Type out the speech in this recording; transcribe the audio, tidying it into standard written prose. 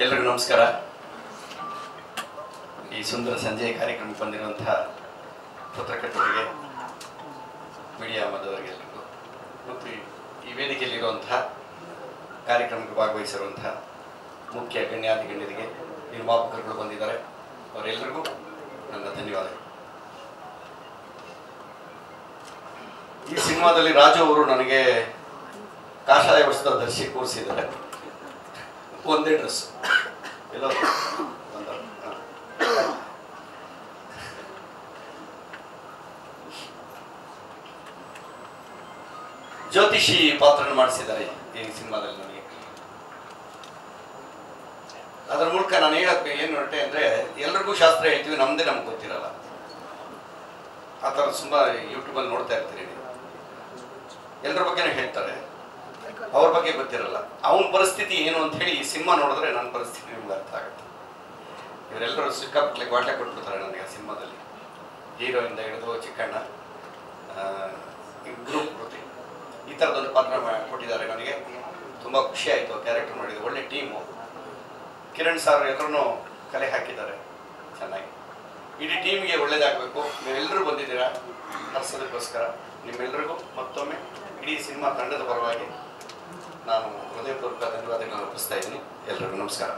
ಎಲ್ಲರಿಗೂ ನಮಸ್ಕಾರ. ಈ ಸುಂದರ ಸಂಜೆಯ ಕಾರ್ಯಕ್ರಮಕ್ಕೆ ಬಂದಿರುವಂತಹ ಪತ್ರಕರ್ತರಿಗೆ, ಮೀಡಿಯಾ ಮಾಧ್ಯಮದವರಿಗೆಲ್ಲರಿಗೂ ಮತ್ತು ಈ ವೇದಿಕೆಯಲ್ಲಿರುವಂತಹ ಕಾರ್ಯಕ್ರಮಕ್ಕೆ ಭಾಗವಹಿಸಿರುವಂತಹ ಮುಖ್ಯ ಗಣ್ಯರಿಗೆ, ನಿರ್ಮಾಪಕರುಗಳು ಬಂದಿದ್ದಾರೆ, ಅವರೆಲ್ಲರಿಗೂ ನನ್ನ ಧನ್ಯವಾದಗಳು. ಈ ಸಿನಿಮಾದಲ್ಲಿ ರಾಜು ಅವರು ನನಗೆ ಕಾಷಾಯ ವಸ್ತ್ರ ಧರಿಸಿ ಕೂರಿಸಿದ್ದಾರೆ. ಒಂದೇ ಡ್ರೆಸ್ ಎಲ್ಲ ಜ್ಯೋತಿಷಿ ಪಾತ್ರನ ಮಾಡಿಸಿದ್ದಾರೆ ಈ ಸಿನಿಮಾದಲ್ಲಿ ನನಗೆ. ಅದರ ಮೂಲಕ ನಾನು ಹೇಳಕ್ಕೆ ಏನು ಹೊರಟೆ ಅಂದ್ರೆ, ಎಲ್ರಿಗೂ ಶಾಸ್ತ್ರ ಹೇಳ್ತೀವಿ, ನಮ್ದೇ ನಮ್ಗೆ ಗೊತ್ತಿರಲ್ಲ. ಆ ಥರ ತುಂಬಾ ಯೂಟ್ಯೂಬಲ್ಲಿ ನೋಡ್ತಾ ಇರ್ತೀರಿ ನೀವು. ಎಲ್ಲರ ಬಗ್ಗೆನೂ ಹೇಳ್ತಾರೆ, ಅವ್ರ ಬಗ್ಗೆ ಗೊತ್ತಿರಲ್ಲ. ಅವನ ಪರಿಸ್ಥಿತಿ ಏನು ಅಂತ ಹೇಳಿ ಈ ಸಿನಿಮಾ ನೋಡಿದ್ರೆ ನನ್ನ ಪರಿಸ್ಥಿತಿ ನಿಮ್ಗೆ ಅರ್ಥ ಆಗುತ್ತೆ. ಇವರೆಲ್ಲರೂ ಸಿಕ್ಕಾಪಟ್ಟಲೆ ವಾಟೆ ಕೊಟ್ಬಿಡ್ತಾರೆ ನನಗೆ ಆ ಸಿನಿಮಾದಲ್ಲಿ. ಹೀರೋಯಿಂದ ಹಿಡಿದು ಚಿಕ್ಕಣ್ಣ, ಗ್ರೂಪ್ ಕೃತಿ, ಈ ಥರದೊಂದು ಪಾತ್ರ ಕೊಟ್ಟಿದ್ದಾರೆ. ನನಗೆ ತುಂಬ ಖುಷಿ ಆಯಿತು. ಕ್ಯಾರೆಕ್ಟರ್ ಮಾಡಿದ್ದು ಒಳ್ಳೆ ಟೀಮು. ಕಿರಣ್ ಸರ್ ಎಲ್ಲರೂ ಕಲೆ ಹಾಕಿದ್ದಾರೆ ಚೆನ್ನಾಗಿ. ಇಡೀ ಟೀಮ್ಗೆ ಒಳ್ಳೇದಾಗಬೇಕು. ನೀವೆಲ್ಲರೂ ಬಂದಿದ್ದೀರಾ ಹರ್ಸೋದಕ್ಕೋಸ್ಕರ. ನಿಮ್ಮೆಲ್ಲರಿಗೂ ಮತ್ತೊಮ್ಮೆ ಇಡೀ ಸಿನಿಮಾ ತಂಡದ ಪರವಾಗಿ ನಾನು ಹೃದಯಪೂರ್ವಕ ಧನ್ಯವಾದಗಳನ್ನು ಅರ್ಪಿಸ್ತಾ ಇದ್ದೀನಿ. ಎಲ್ಲರಿಗೂ ನಮಸ್ಕಾರ.